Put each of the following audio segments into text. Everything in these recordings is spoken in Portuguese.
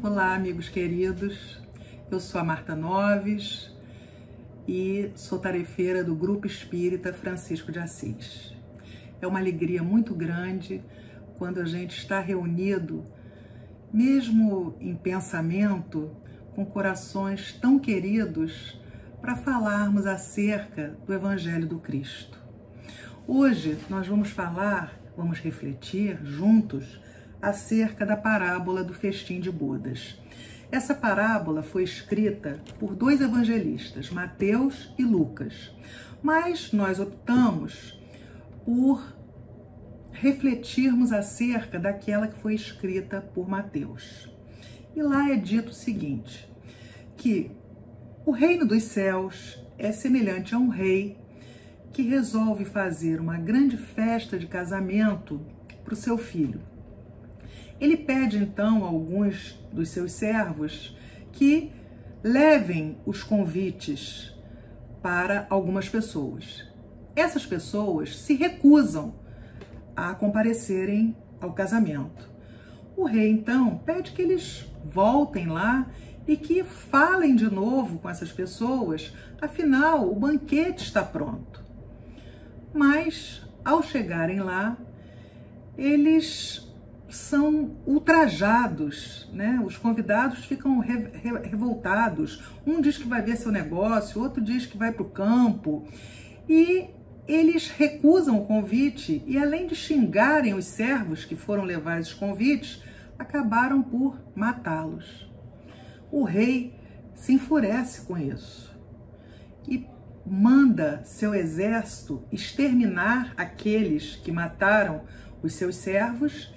Olá, amigos queridos, eu sou a Marta Noves e sou tarefeira do Grupo Espírita Francisco de Assis. É uma alegria muito grande quando a gente está reunido, mesmo em pensamento, com corações tão queridos, para falarmos acerca do Evangelho do Cristo. Hoje nós vamos refletir juntos acerca da parábola do festim de bodas. Essa parábola foi escrita por dois evangelistas, Mateus e Lucas, mas nós optamos por refletirmos acerca daquela que foi escrita por Mateus. E lá é dito o seguinte, que o reino dos céus é semelhante a um rei que resolve fazer uma grande festa de casamento para o seu filho. Ele pede então a alguns dos seus servos que levem os convites para algumas pessoas. Essas pessoas se recusam a comparecerem ao casamento. O rei então pede que eles voltem lá e que falem de novo com essas pessoas, afinal o banquete está pronto. Mas ao chegarem lá, eles são ultrajados, né? Os convidados ficam revoltados. Um diz que vai ver seu negócio, outro diz que vai para o campo. E eles recusam o convite e, além de xingarem os servos que foram levar esses convites, acabaram por matá-los. O rei se enfurece com isso e manda seu exército exterminar aqueles que mataram os seus servos,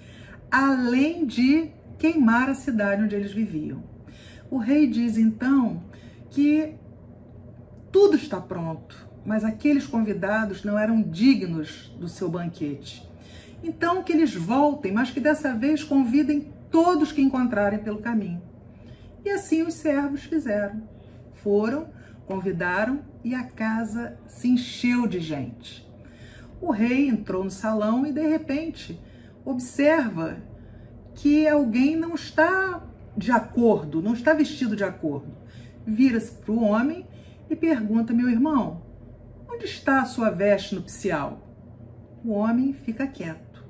além de queimar a cidade onde eles viviam. O rei diz então que tudo está pronto, mas aqueles convidados não eram dignos do seu banquete. Então que eles voltem, mas que dessa vez convidem todos que encontrarem pelo caminho. E assim os servos fizeram. Foram, convidaram e a casa se encheu de gente. O rei entrou no salão e de repente observa que alguém não está de acordo, não está vestido de acordo. Vira-se para o homem e pergunta: meu irmão, onde está a sua veste nupcial? O homem fica quieto,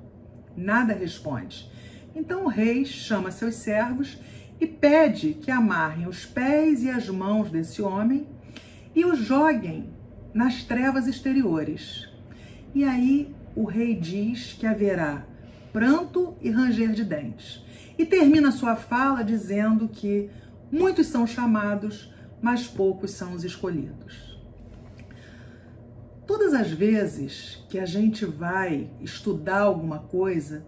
nada responde. Então o rei chama seus servos e pede que amarrem os pés e as mãos desse homem e o joguem nas trevas exteriores. E aí o rei diz que haverá pranto e ranger de dentes. E termina sua fala dizendo que muitos são chamados, mas poucos são os escolhidos. Todas as vezes que a gente vai estudar alguma coisa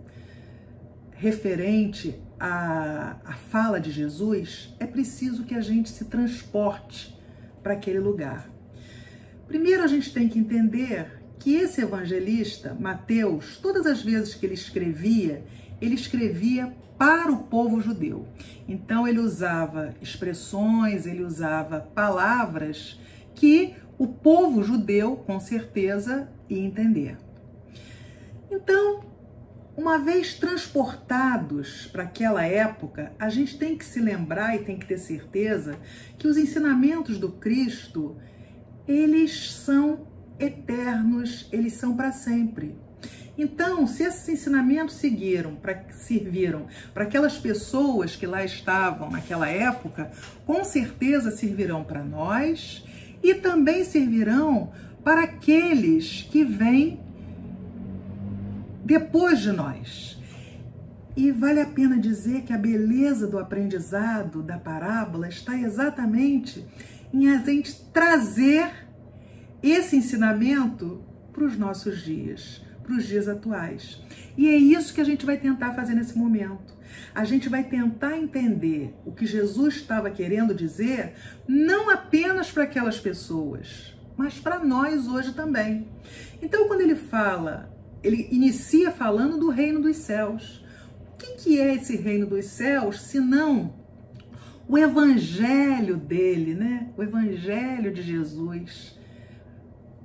referente à fala de Jesus, é preciso que a gente se transporte para aquele lugar. Primeiro a gente tem que entender que esse evangelista, Mateus, todas as vezes que ele escrevia para o povo judeu. Então ele usava expressões, ele usava palavras que o povo judeu, com certeza, ia entender. Então, uma vez transportados para aquela época, a gente tem que se lembrar e tem que ter certeza que os ensinamentos do Cristo, eles são eternos, eles são para sempre. Então, se esses ensinamentos serviram para aquelas pessoas que lá estavam naquela época, com certeza servirão para nós e também servirão para aqueles que vêm depois de nós. E vale a pena dizer que a beleza do aprendizado da parábola está exatamente em a gente trazer esse ensinamento para os nossos dias, para os dias atuais. E é isso que a gente vai tentar fazer nesse momento. A gente vai tentar entender o que Jesus estava querendo dizer, não apenas para aquelas pessoas, mas para nós hoje também. Então, quando ele inicia falando do reino dos céus. O que é esse reino dos céus, senão o evangelho dele, né? O evangelho de Jesus,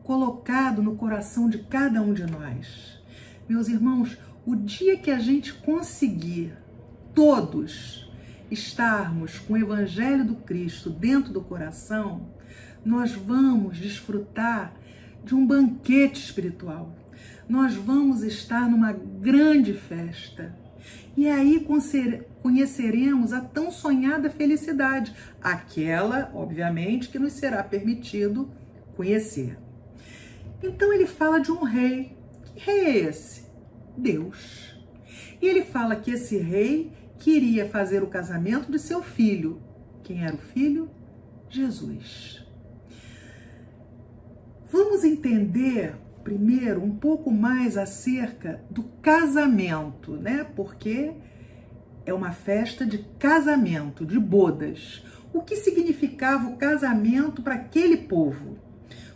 colocado no coração de cada um de nós. Meus irmãos, o dia que a gente conseguir todos estarmos com o Evangelho do Cristo dentro do coração, nós vamos desfrutar de um banquete espiritual. Nós vamos estar numa grande festa. E aí conheceremos a tão sonhada felicidade, aquela, obviamente, que nos será permitido conhecer. Então ele fala de um rei. Que rei é esse? Deus. E ele fala que esse rei queria fazer o casamento de seu filho. Quem era o filho? Jesus. Vamos entender primeiro um pouco mais acerca do casamento, né? Porque é uma festa de casamento, de bodas. O que significava o casamento para aquele povo?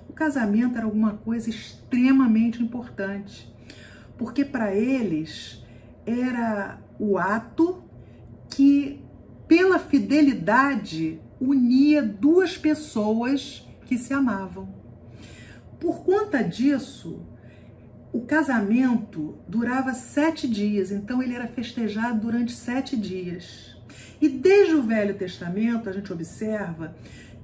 O casamento era alguma coisa extremamente importante, porque para eles era o ato que, pela fidelidade, unia duas pessoas que se amavam. Por conta disso, o casamento durava 7 dias, então ele era festejado durante 7 dias. E desde o Velho Testamento a gente observa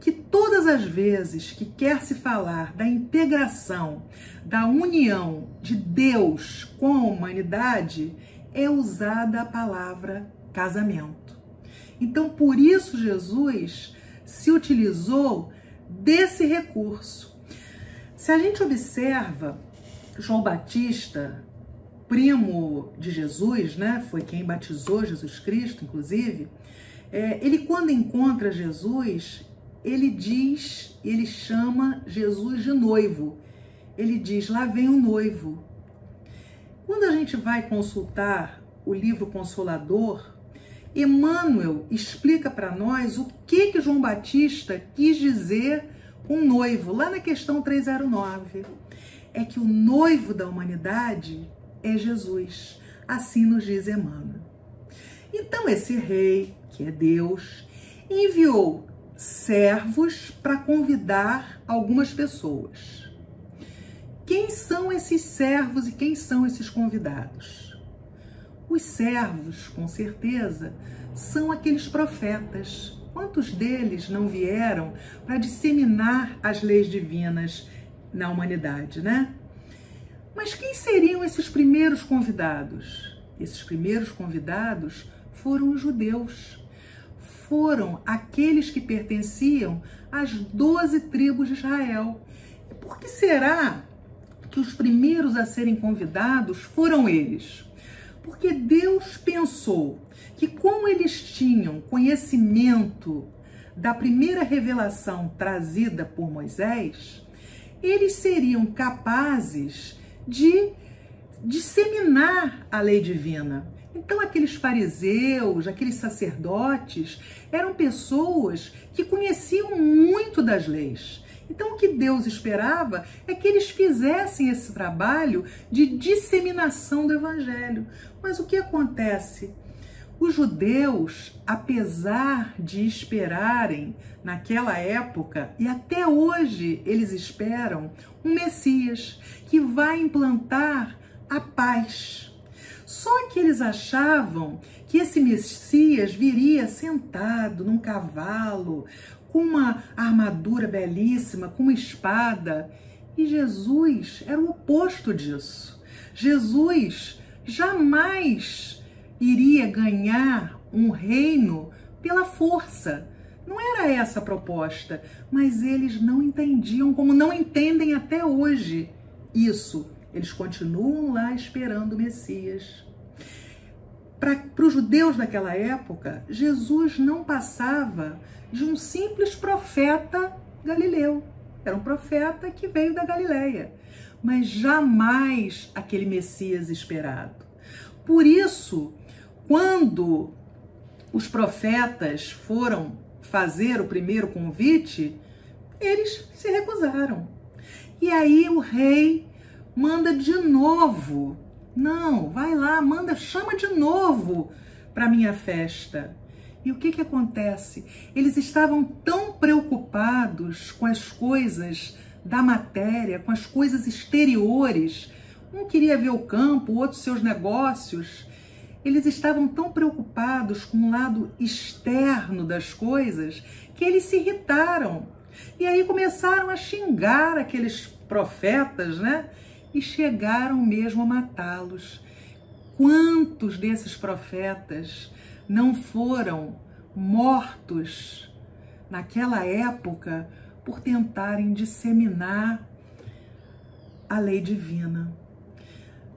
que todas as vezes que quer se falar da integração, da união de Deus com a humanidade, é usada a palavra casamento. Então, por isso Jesus se utilizou desse recurso. Se a gente observa, João Batista, primo de Jesus, né? Foi quem batizou Jesus Cristo, inclusive. Ele, quando encontra Jesus, ele chama Jesus de noivo. Ele diz, lá vem o noivo. Quando a gente vai consultar o livro Consolador, Emmanuel explica para nós o que João Batista quis dizer com noivo, lá na questão 309. É que o noivo da humanidade é Jesus. Assim nos diz Emmanuel. Então esse rei, que é Deus, enviou servos para convidar algumas pessoas. Quem são esses servos e quem são esses convidados? Os servos, com certeza, são aqueles profetas. Quantos deles não vieram para disseminar as leis divinas na humanidade, né? Mas quem seriam esses primeiros convidados? Esses primeiros convidados foram os judeus. Foram aqueles que pertenciam às 12 tribos de Israel. E por que será que os primeiros a serem convidados foram eles? Porque Deus pensou que, como eles tinham conhecimento da primeira revelação trazida por Moisés, eles seriam capazes de disseminar a lei divina. Então, aqueles fariseus, aqueles sacerdotes, eram pessoas que conheciam muito das leis. Então, o que Deus esperava é que eles fizessem esse trabalho de disseminação do Evangelho. Mas o que acontece? Os judeus, apesar de esperarem naquela época, e até hoje eles esperam, um Messias que vai implantar a paz. Só que eles achavam que esse Messias viria sentado num cavalo, com uma armadura belíssima, com uma espada. E Jesus era o oposto disso. Jesus jamais iria ganhar um reino pela força. Não era essa a proposta, mas eles não entendiam, como não entendem até hoje isso. Eles continuam lá esperando o Messias. Para os judeus daquela época, Jesus não passava de um simples profeta galileu. Era um profeta que veio da Galileia, mas jamais aquele Messias esperado. Por isso, quando os profetas foram fazer o primeiro convite, eles se recusaram. E aí o rei manda de novo. Não, vai lá, chama de novo para minha festa. E o que acontece? Eles estavam tão preocupados com as coisas da matéria, com as coisas exteriores. Um queria ver o campo, o outro seus negócios. eles estavam tão preocupados com o lado externo das coisas que eles se irritaram. E aí começaram a xingar aqueles profetas, né? E chegaram mesmo a matá-los. Quantos desses profetas não foram mortos naquela época por tentarem disseminar a lei divina?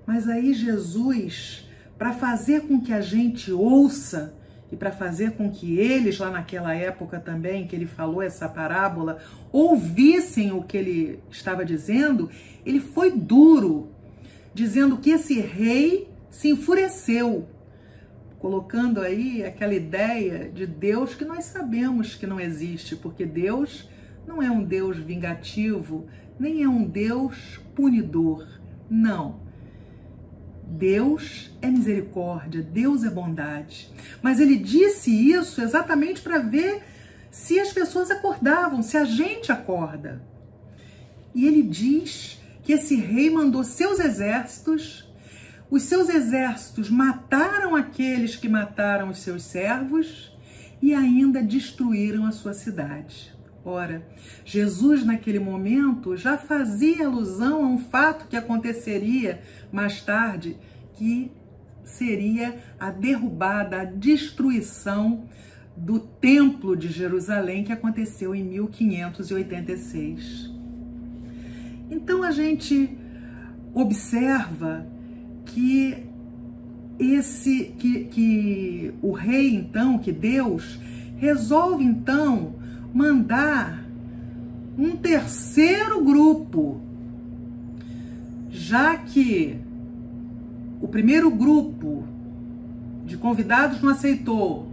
Mas aí Jesus, para fazer com que a gente ouça e para fazer com que eles lá naquela época também, que ele falou essa parábola, ouvissem o que ele estava dizendo, ele foi duro, dizendo que esse rei se enfureceu, colocando aí aquela ideia de Deus que nós sabemos que não existe, porque Deus não é um Deus vingativo, nem é um Deus punidor, não. Deus é misericórdia, Deus é bondade. Mas ele disse isso exatamente para ver se as pessoas acordavam, se a gente acorda. E ele diz que esse rei mandou seus exércitos, os seus exércitos mataram aqueles que mataram os seus servos e ainda destruíram a sua cidade. Ora, Jesus naquele momento já fazia alusão a um fato que aconteceria mais tarde, que seria a derrubada, a destruição do Templo de Jerusalém, que aconteceu em 1586. Então a gente observa que o rei, então, que Deus resolve então mandar um terceiro grupo, já que o primeiro grupo de convidados não aceitou,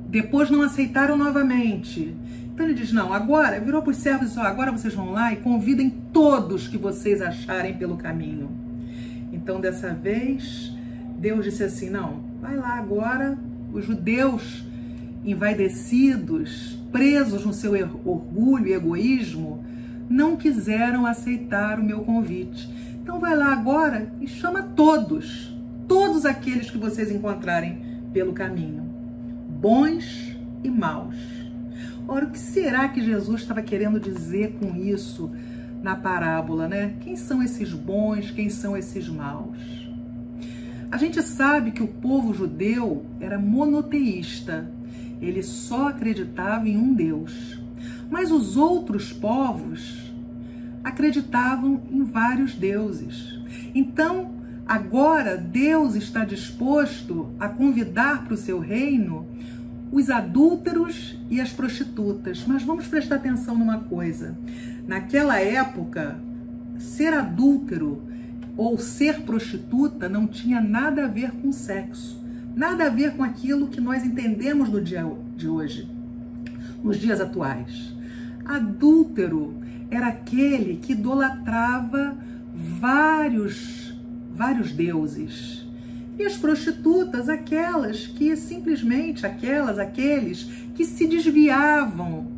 depois não aceitaram novamente. Então ele diz, não, agora, virou para os servos e disse, agora vocês vão lá e convidem todos que vocês acharem pelo caminho. Então dessa vez, Deus disse assim, não, vai lá agora, os judeus envaidecidos, presos no seu orgulho e egoísmo, não quiseram aceitar o meu convite. Então vai lá agora e chama todos aqueles que vocês encontrarem pelo caminho, bons e maus. Ora, o que será que Jesus estava querendo dizer com isso na parábola, né? Quem são esses bons, quem são esses maus? A gente sabe que o povo judeu era monoteísta, ele só acreditava em um Deus. Mas os outros povos acreditavam em vários deuses. Então, agora Deus está disposto a convidar para o seu reino os adúlteros e as prostitutas. Mas vamos prestar atenção numa coisa. Naquela época, ser adúltero ou ser prostituta não tinha nada a ver com sexo. Nada a ver com aquilo que nós entendemos no dia de hoje, nos dias atuais. Adúltero era aquele que idolatrava vários deuses. E as prostitutas, aquelas que simplesmente, aqueles que se desviavam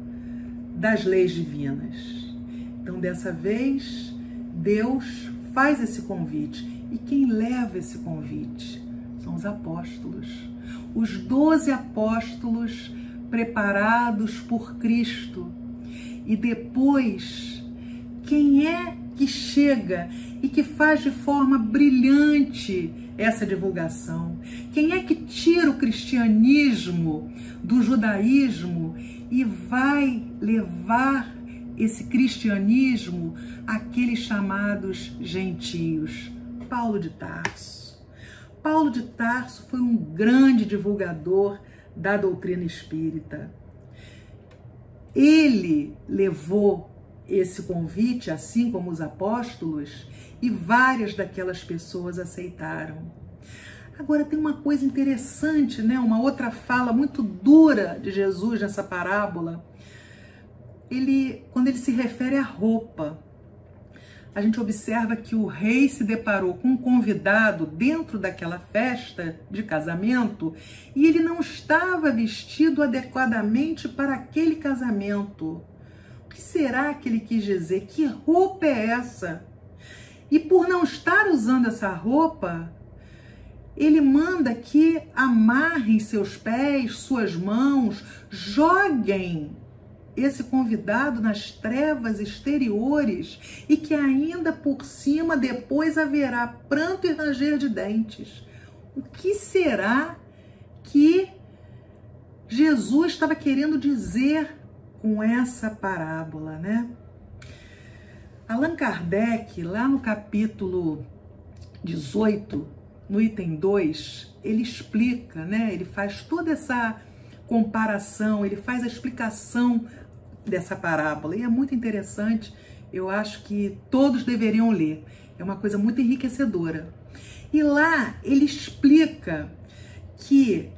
das leis divinas. Então, dessa vez, Deus faz esse convite. E quem leva esse convite? São os apóstolos. Os 12 apóstolos preparados por Cristo. E depois, quem é que chega e que faz de forma brilhante essa divulgação? Quem é que tira o cristianismo do judaísmo e vai levar esse cristianismo àqueles chamados gentios? Paulo de Tarso. Paulo de Tarso foi um grande divulgador da doutrina espírita. Ele levou esse convite, assim como os apóstolos, e várias daquelas pessoas aceitaram. Agora tem uma coisa interessante, né? Uma outra fala muito dura de Jesus nessa parábola. Quando ele se refere à roupa, a gente observa que o rei se deparou com um convidado dentro daquela festa de casamento e ele não estava vestido adequadamente para aquele casamento. O que será que ele quis dizer? Que roupa é essa? E por não estar usando essa roupa, ele manda que amarrem seus pés, suas mãos, joguem esse convidado nas trevas exteriores e que ainda por cima depois haverá pranto e ranger de dentes. O que será que Jesus estava querendo dizer com essa parábola, né? Allan Kardec, lá no capítulo 18, no item 2, ele explica, né? Ele faz toda essa comparação, ele faz a explicação dessa parábola e é muito interessante. Eu acho que todos deveriam ler. É uma coisa muito enriquecedora. E lá ele explica que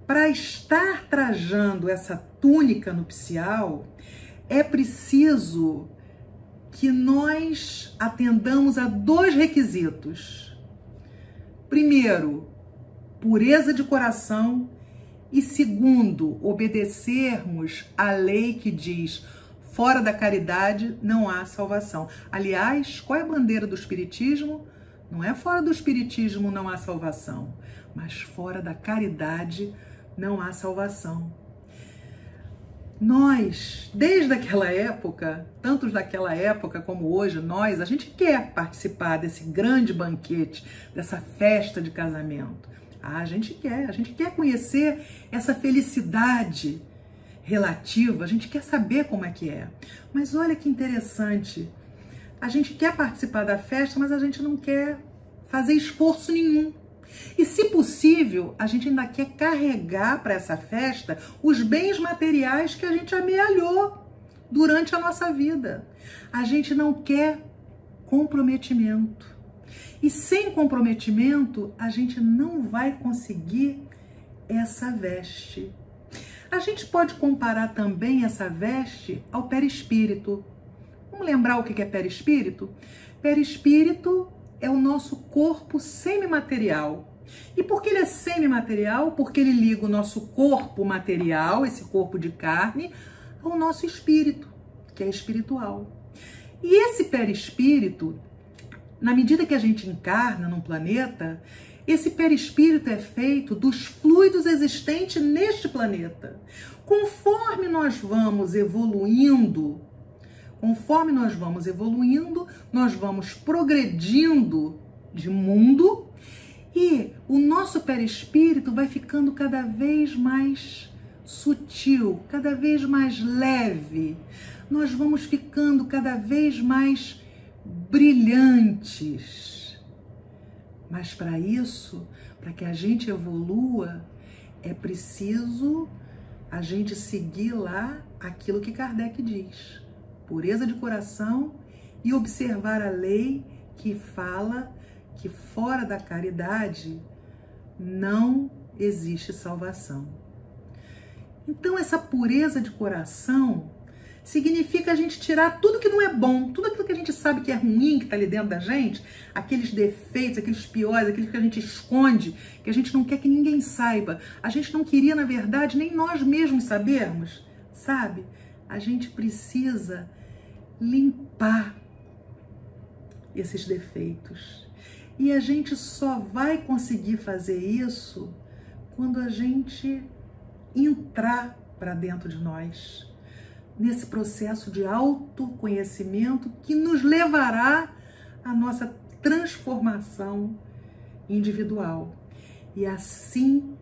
para estar trajando essa túnica nupcial é preciso que nós atendamos a 2 requisitos. Primeiro, pureza de coração e segundo, obedecermos à lei que diz: fora da caridade não há salvação. Aliás, qual é a bandeira do Espiritismo? Não é fora do Espiritismo não há salvação, mas fora da caridade não há salvação. Nós, desde aquela época, tantos daquela época como hoje, a gente quer participar desse grande banquete, dessa festa de casamento. A gente quer conhecer essa felicidade relativa, a gente quer saber como é que é. Mas olha que interessante, a gente quer participar da festa, mas a gente não quer fazer esforço nenhum. E, se possível, a gente ainda quer carregar para essa festa os bens materiais que a gente amealhou durante a nossa vida. A gente não quer comprometimento. E sem comprometimento, a gente não vai conseguir essa veste. A gente pode comparar também essa veste ao perispírito. Vamos lembrar o que é perispírito? Perispírito é o nosso corpo semimaterial. E por que ele é semimaterial? Porque ele liga o nosso corpo material, esse corpo de carne, ao nosso espírito, que é espiritual. E esse perispírito, na medida que a gente encarna num planeta, esse perispírito é feito dos fluidos existentes neste planeta. Conforme nós vamos evoluindo, nós vamos progredindo de mundo e o nosso perispírito vai ficando cada vez mais sutil, cada vez mais leve. Nós vamos ficando cada vez mais brilhantes. Mas para isso, para que a gente evolua, é preciso a gente seguir lá aquilo que Kardec diz. Pureza de coração e observar a lei que fala que fora da caridade não existe salvação. Então, essa pureza de coração significa a gente tirar tudo que não é bom, tudo aquilo que a gente sabe que é ruim, que está ali dentro da gente, aqueles defeitos, aqueles piores, aqueles que a gente esconde, que a gente não quer que ninguém saiba. A gente não queria, na verdade, nem nós mesmos sabermos, sabe? A gente precisa limpar esses defeitos. E a gente só vai conseguir fazer isso quando a gente entrar para dentro de nós, nesse processo de autoconhecimento que nos levará à nossa transformação individual. E assim,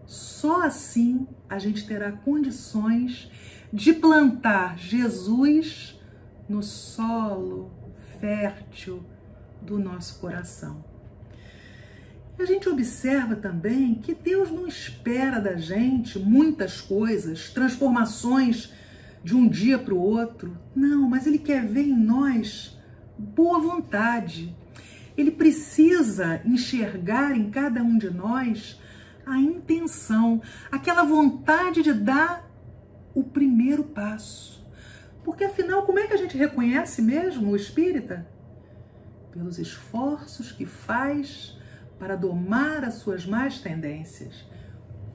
só assim, a gente terá condições de plantar Jesus no solo fértil do nosso coração. A gente observa também que Deus não espera da gente muitas coisas, transformações de um dia para o outro. Não, mas Ele quer ver em nós boa vontade. Ele precisa enxergar em cada um de nós a intenção, aquela vontade de dar o primeiro passo. Porque afinal, como é que a gente reconhece mesmo o espírita? Pelos esforços que faz para domar as suas más tendências.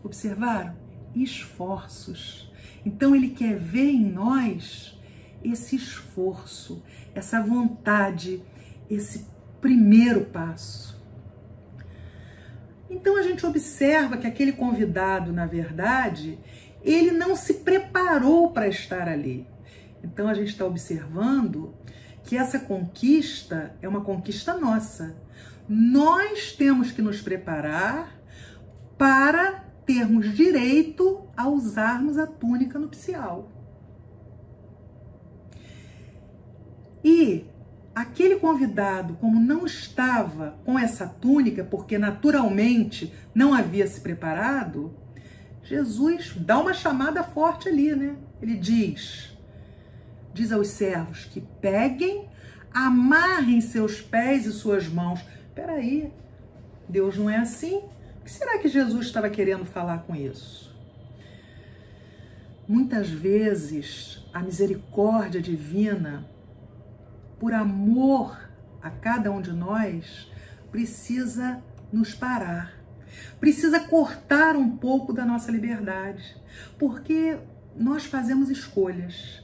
Observaram? Esforços. Então ele quer ver em nós esse esforço, essa vontade, esse primeiro passo. Então a gente observa que aquele convidado, na verdade, ele não se preparou para estar ali. Então a gente está observando que essa conquista é uma conquista nossa. Nós temos que nos preparar para termos direito a usarmos a túnica nupcial. E aquele convidado, como não estava com essa túnica, porque naturalmente não havia se preparado, Jesus dá uma chamada forte ali, né? Ele diz aos servos que peguem, amarrem seus pés e suas mãos. Espera aí, Deus não é assim? O que será que Jesus estava querendo falar com isso? Muitas vezes a misericórdia divina, por amor a cada um de nós, precisa nos parar, precisa cortar um pouco da nossa liberdade, porque nós fazemos escolhas,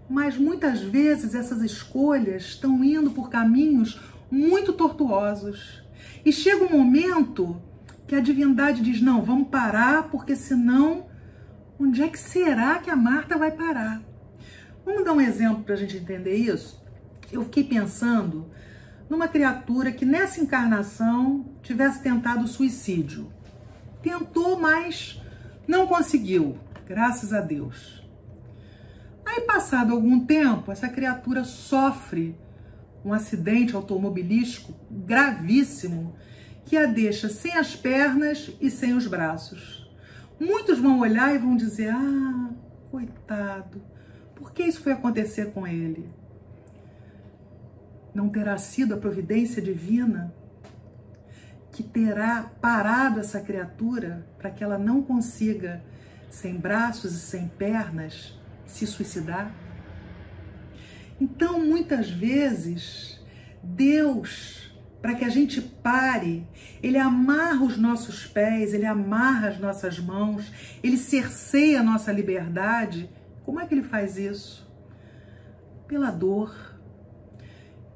mas muitas vezes essas escolhas estão indo por caminhos muito tortuosos, e chega um momento que a divindade diz, não, vamos parar, porque senão, onde é que será que a Marta vai parar? Vamos dar um exemplo para a gente entender isso? Eu fiquei pensando numa criatura que nessa encarnação tivesse tentado o suicídio. Tentou, mas não conseguiu, graças a Deus. Aí, passado algum tempo, essa criatura sofre um acidente automobilístico gravíssimo que a deixa sem as pernas e sem os braços. Muitos vão olhar e vão dizer, ah, coitado, por que isso foi acontecer com ele? Não terá sido a providência divina que terá parado essa criatura para que ela não consiga, sem braços e sem pernas, se suicidar? Então, muitas vezes, Deus, para que a gente pare, Ele amarra os nossos pés, Ele amarra as nossas mãos, Ele cerceia a nossa liberdade. Como é que Ele faz isso? Pela dor.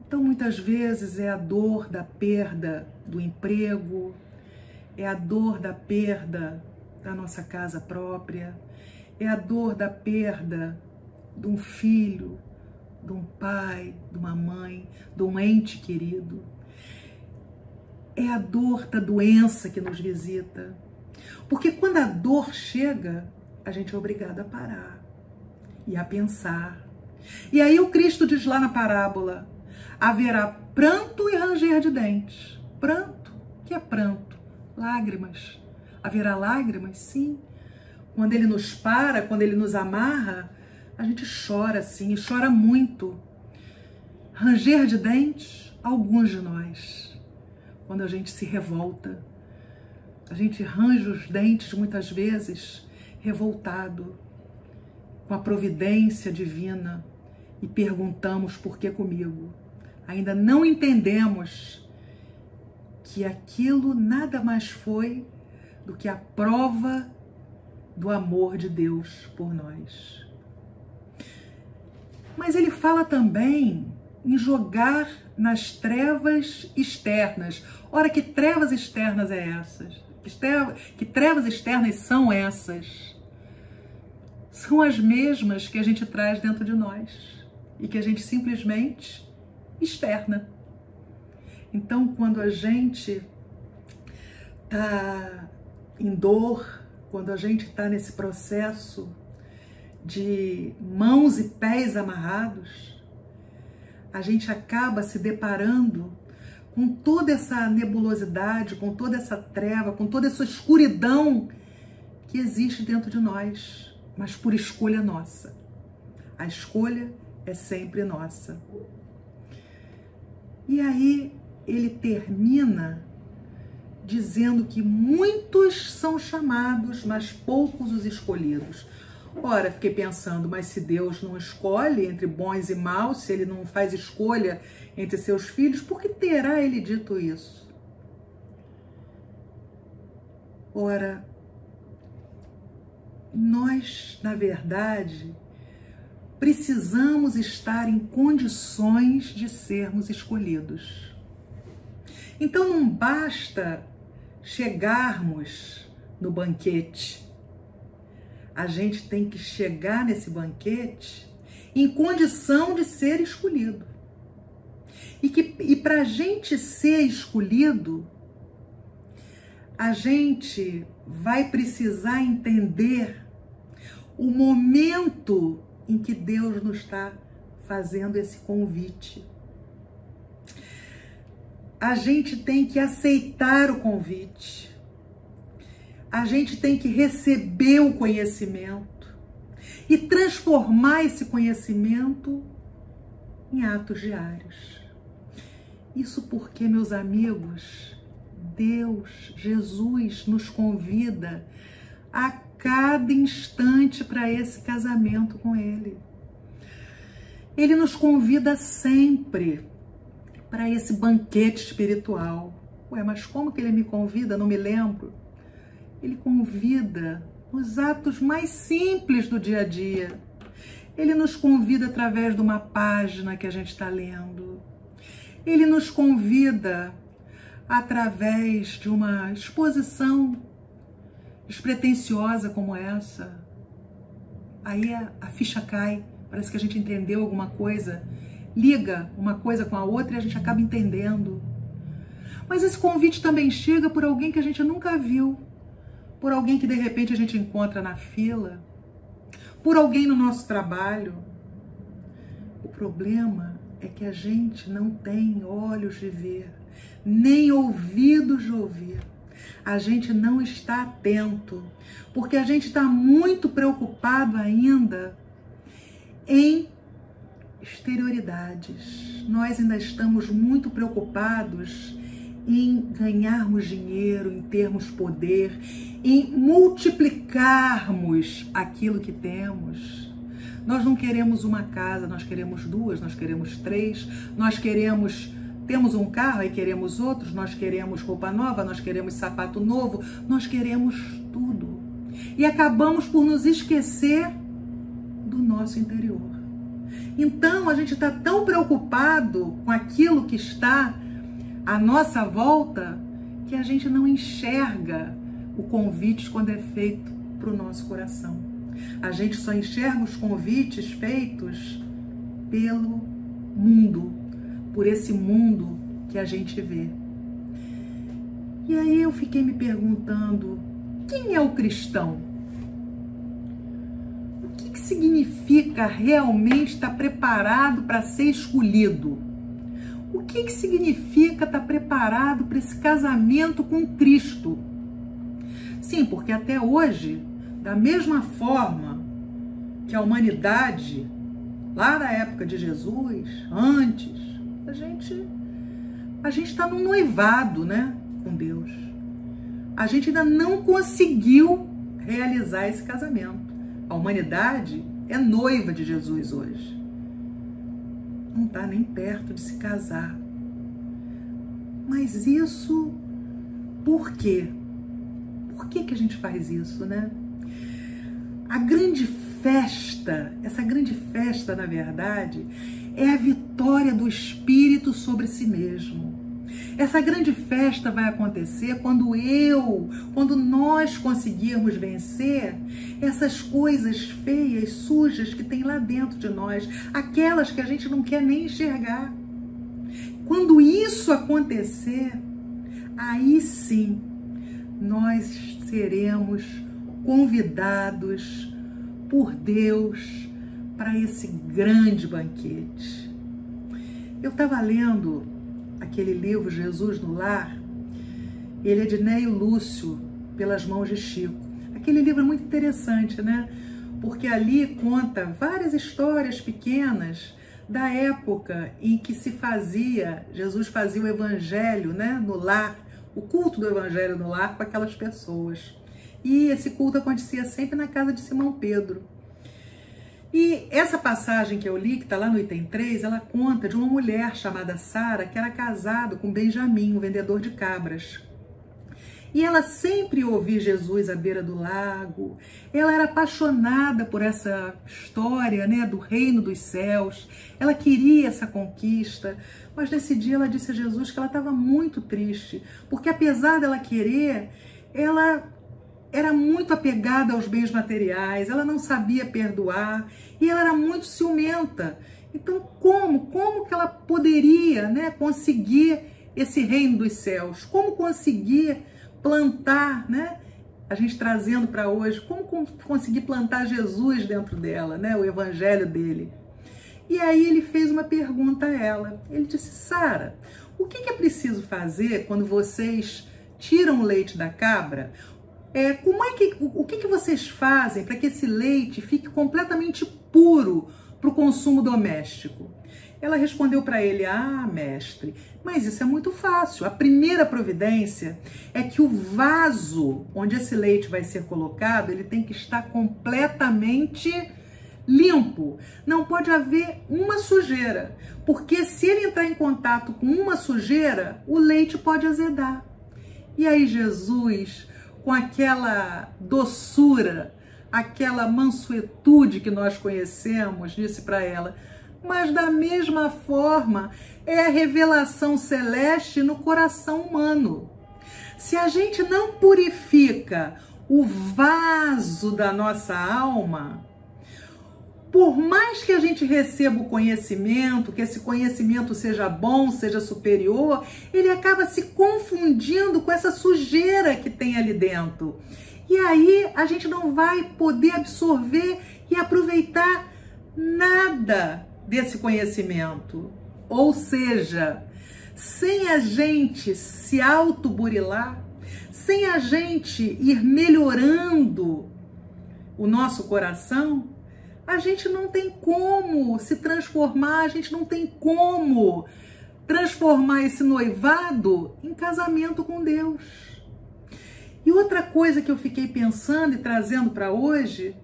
Então, muitas vezes é a dor da perda do emprego, é a dor da perda da nossa casa própria, é a dor da perda de um filho, de um pai, de uma mãe, de um ente querido. É a dor da doença que nos visita. Porque quando a dor chega, a gente é obrigado a parar e a pensar. E aí o Cristo diz lá na parábola, haverá pranto e ranger de dentes. Pranto, o que é pranto? Lágrimas. Haverá lágrimas? Sim. Quando Ele nos para, quando Ele nos amarra, a gente chora sim, e chora muito. Ranger de dentes, alguns de nós. Quando a gente se revolta, a gente range os dentes muitas vezes revoltado com a providência divina e perguntamos por que comigo. Ainda não entendemos que aquilo nada mais foi do que a prova do amor de Deus por nós. Mas ele fala também em jogar nas trevas externas. Ora, que trevas externas é essas? Que trevas externas são essas? São as mesmas que a gente traz dentro de nós e que a gente simplesmente externa. Então, quando a gente está em dor, quando a gente está nesse processo de mãos e pés amarrados, a gente acaba se deparando com toda essa nebulosidade, com toda essa treva, com toda essa escuridão que existe dentro de nós, mas por escolha nossa. A escolha é sempre nossa. E aí ele termina dizendo que muitos são chamados, mas poucos os escolhidos. Ora, fiquei pensando, mas se Deus não escolhe entre bons e maus, se Ele não faz escolha entre seus filhos, por que terá Ele dito isso? Ora, nós, na verdade, precisamos estar em condições de sermos escolhidos. Então não basta chegarmos no banquete. A gente tem que chegar nesse banquete em condição de ser escolhido. E para a gente ser escolhido, a gente vai precisar entender o momento em que Deus nos está fazendo esse convite. A gente tem que aceitar o convite. A gente tem que receber o conhecimento e transformar esse conhecimento em atos diários. Isso porque, meus amigos, Deus, Jesus, nos convida a cada instante para esse casamento com Ele. Ele nos convida sempre para esse banquete espiritual. Ué, mas como que Ele me convida? Não me lembro. Ele convida nos atos mais simples do dia a dia. Ele nos convida através de uma página que a gente está lendo. Ele nos convida através de uma exposição despretensiosa como essa. Aí a ficha cai, parece que a gente entendeu alguma coisa, liga uma coisa com a outra e a gente acaba entendendo. Mas esse convite também chega por alguém que a gente nunca viu, por alguém que de repente a gente encontra na fila, por alguém no nosso trabalho. O problema é que a gente não tem olhos de ver, nem ouvidos de ouvir. A gente não está atento, porque a gente está muito preocupado ainda em exterioridades. Nós ainda estamos muito preocupados em ganharmos dinheiro, em termos poder, em multiplicarmos aquilo que temos. Nós não queremos uma casa, nós queremos duas, nós queremos três, temos um carro e queremos outros, nós queremos roupa nova, nós queremos sapato novo, nós queremos tudo. E acabamos por nos esquecer do nosso interior. Então a gente está tão preocupado com aquilo que está à nossa volta que a gente não enxerga o convite quando é feito para o nosso coração. A gente só enxerga os convites feitos pelo mundo, por esse mundo que a gente vê. E aí eu fiquei me perguntando, quem é o cristão? O que significa realmente estar preparado para ser escolhido? O que significa estar preparado para esse casamento com Cristo? Sim, porque até hoje, da mesma forma que a humanidade, lá na época de Jesus, antes, a gente está num noivado, né, com Deus. A gente ainda não conseguiu realizar esse casamento. A humanidade é noiva de Jesus hoje. Não está nem perto de se casar. Mas isso, por quê? Por que a gente faz isso, né? A grande festa, essa grande festa, na verdade, é a vitória do Espírito sobre si mesmo. Essa grande festa vai acontecer quando nós conseguirmos vencer essas coisas feias, sujas que tem lá dentro de nós, aquelas que a gente não quer nem enxergar. Quando isso acontecer, aí sim nós seremos convidados por Deus para esse grande banquete. Eu estava lendo aquele livro Jesus no Lar, ele é de Neio Lúcio, Pelas Mãos de Chico. Aquele livro é muito interessante, né? Porque ali conta várias histórias pequenas da época em que Jesus fazia o evangelho, né, no lar, o culto do evangelho no lar com aquelas pessoas. E esse culto acontecia sempre na casa de Simão Pedro. E essa passagem que eu li, que está lá no item 3, ela conta de uma mulher chamada Sara, que era casada com Benjamim, um vendedor de cabras. E ela sempre ouvia Jesus à beira do lago. Ela era apaixonada por essa história, né, do reino dos céus. Ela queria essa conquista. Mas nesse dia ela disse a Jesus que ela estava muito triste, porque apesar dela querer, ela era muito apegada aos bens materiais, ela não sabia perdoar e ela era muito ciumenta. Então como que ela poderia, né, conseguir esse reino dos céus? Como conseguir plantar, né? A gente trazendo para hoje, como conseguir plantar Jesus dentro dela, né? O evangelho dele. E aí ele fez uma pergunta a ela. Ele disse: Sara, o que é preciso fazer quando vocês tiram o leite da cabra? O que vocês fazem para que esse leite fique completamente puro para o consumo doméstico? Ela respondeu para ele: ah, mestre, mas isso é muito fácil. A primeira providência é que o vaso onde esse leite vai ser colocado, ele tem que estar completamente limpo. Não pode haver uma sujeira, porque se ele entrar em contato com uma sujeira, o leite pode azedar. E aí Jesus, com aquela doçura, aquela mansuetude que nós conhecemos, disse para ela: mas da mesma forma é a revelação celeste no coração humano. Se a gente não purifica o vaso da nossa alma, por mais que a gente receba o conhecimento, que esse conhecimento seja bom, seja superior, ele acaba se confundindo com essa sujeira que tem ali dentro. E aí a gente não vai poder absorver e aproveitar nada desse conhecimento. Ou seja, sem a gente se autoburilar, sem a gente ir melhorando o nosso coração, a gente não tem como se transformar, a gente não tem como transformar esse noivado em casamento com Deus. E outra coisa que eu fiquei pensando e trazendo para hoje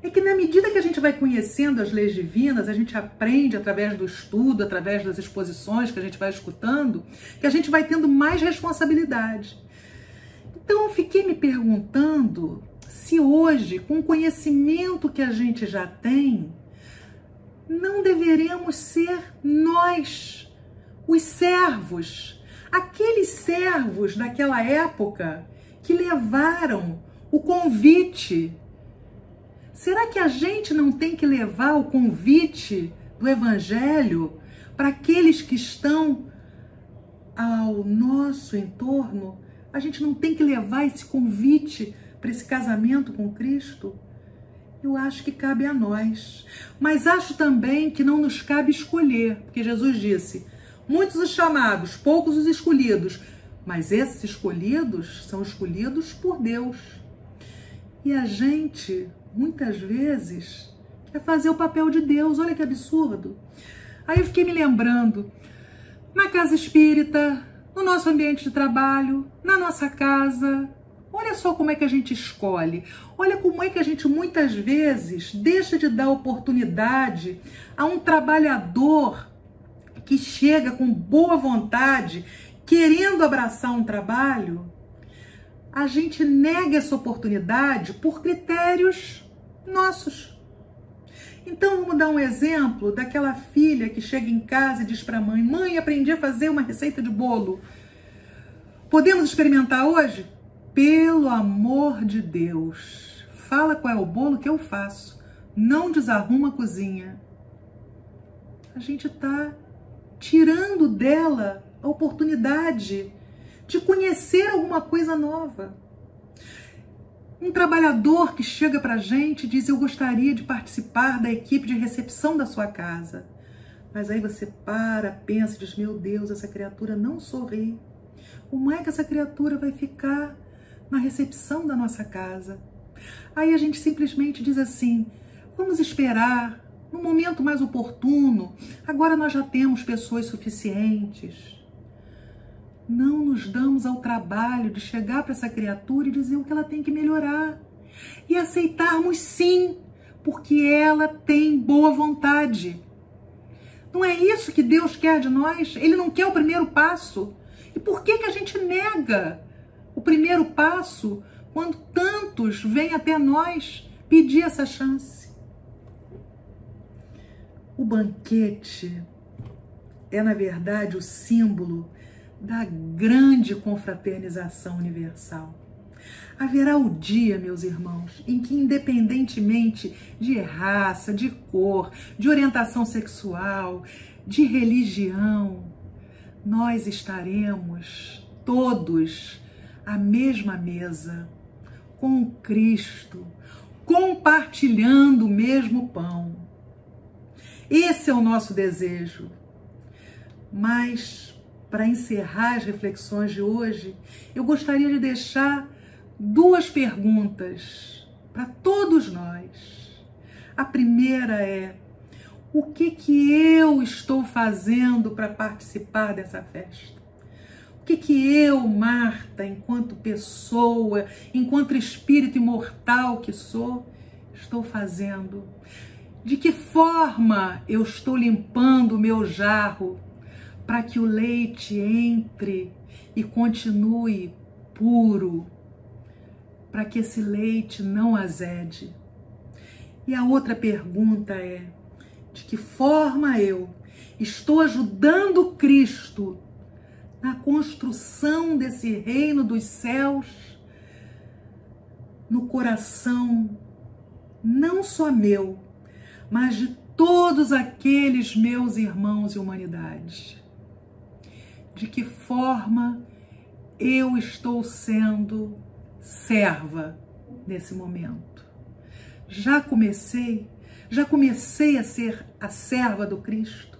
é que na medida que a gente vai conhecendo as leis divinas, a gente aprende através do estudo, através das exposições que a gente vai escutando, que a gente vai tendo mais responsabilidade. Então eu fiquei me perguntando se hoje, com o conhecimento que a gente já tem, não deveremos ser nós, os servos, aqueles servos daquela época que levaram o convite. Será que a gente não tem que levar o convite do Evangelho para aqueles que estão ao nosso entorno? A gente não tem que levar esse convite para esse casamento com Cristo? Eu acho que cabe a nós. Mas acho também que não nos cabe escolher, porque Jesus disse: muitos os chamados, poucos os escolhidos. Mas esses escolhidos são escolhidos por Deus. E a gente, muitas vezes, quer fazer o papel de Deus. Olha que absurdo. Aí eu fiquei me lembrando, na casa espírita, no nosso ambiente de trabalho, na nossa casa. Olha só como é que a gente escolhe. Olha como é que a gente muitas vezes deixa de dar oportunidade a um trabalhador que chega com boa vontade, querendo abraçar um trabalho. A gente nega essa oportunidade por critérios nossos. Então vamos dar um exemplo daquela filha que chega em casa e diz para a mãe: mãe, aprendi a fazer uma receita de bolo. Podemos experimentar hoje? Pelo amor de Deus, fala qual é o bolo que eu faço. Não desarruma a cozinha. A gente está tirando dela a oportunidade de conhecer alguma coisa nova. Um trabalhador que chega para a gente e diz: eu gostaria de participar da equipe de recepção da sua casa. Mas aí você para, pensa e diz: meu Deus, essa criatura não sorri. Como é que essa criatura vai ficar na recepção da nossa casa? Aí a gente simplesmente diz assim: vamos esperar no momento mais oportuno, agora nós já temos pessoas suficientes. Não nos damos ao trabalho de chegar para essa criatura e dizer o que ela tem que melhorar. E aceitarmos sim, porque ela tem boa vontade. Não é isso que Deus quer de nós? Ele não quer o primeiro passo. E por que a gente nega o primeiro passo quando tantos vêm até nós pedir essa chance. O banquete é, na verdade, o símbolo da grande confraternização universal. Haverá o dia, meus irmãos, em que, independentemente de raça, de cor, de orientação sexual, de religião, nós estaremos todos à mesma mesa, com Cristo, compartilhando o mesmo pão. Esse é o nosso desejo. Mas, para encerrar as reflexões de hoje, eu gostaria de deixar duas perguntas para todos nós. A primeira é: o que eu estou fazendo para participar dessa festa? O que eu, Marta, enquanto pessoa, enquanto espírito imortal que sou, estou fazendo? De que forma eu estou limpando o meu jarro para que o leite entre e continue puro, para que esse leite não azede? E a outra pergunta é: de que forma eu estou ajudando Cristo na construção desse reino dos céus, no coração não só meu, mas de todos aqueles meus irmãos e humanidade? De que forma eu estou sendo serva nesse momento? Já comecei a ser a serva do Cristo?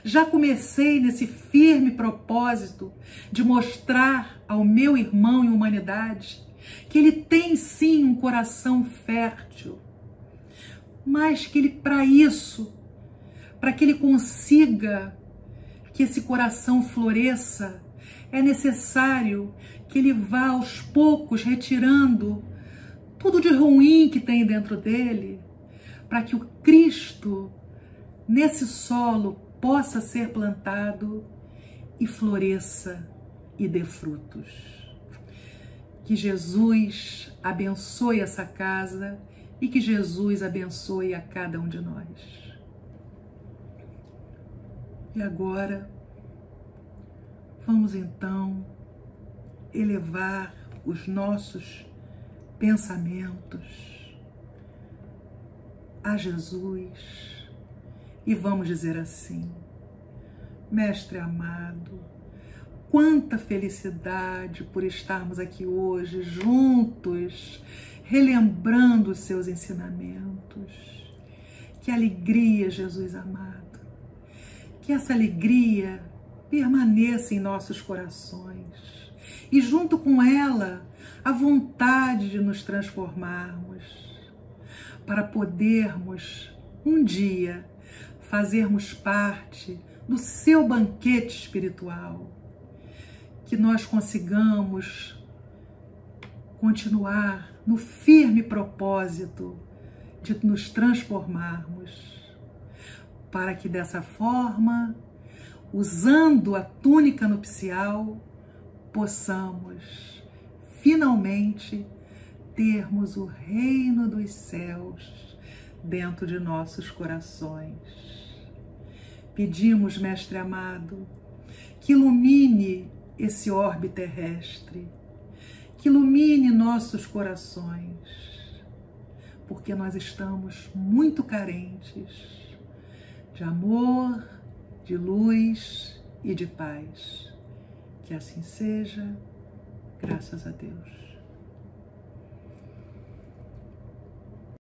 Já comecei nesse firme propósito de mostrar ao meu irmão em humanidade que ele tem sim um coração fértil, mas que ele, para que ele consiga que esse coração floresça, é necessário que ele vá aos poucos retirando tudo de ruim que tem dentro dele, para que o Cristo nesse solo possa ser plantado e floresça e dê frutos. Que Jesus abençoe essa casa e que Jesus abençoe a cada um de nós. E agora, vamos então elevar os nossos pensamentos a Jesus e vamos dizer assim: Mestre amado, quanta felicidade por estarmos aqui hoje juntos, relembrando os seus ensinamentos. Que alegria, Jesus amado. Que essa alegria permaneça em nossos corações e junto com ela a vontade de nos transformarmos para podermos um dia fazermos parte do seu banquete espiritual. Que nós consigamos continuar no firme propósito de nos transformarmos, para que dessa forma, usando a túnica nupcial, possamos finalmente termos o reino dos céus dentro de nossos corações. Pedimos, Mestre amado, que ilumine esse orbe terrestre, que ilumine nossos corações, porque nós estamos muito carentes de amor, de luz e de paz. Que assim seja, graças a Deus.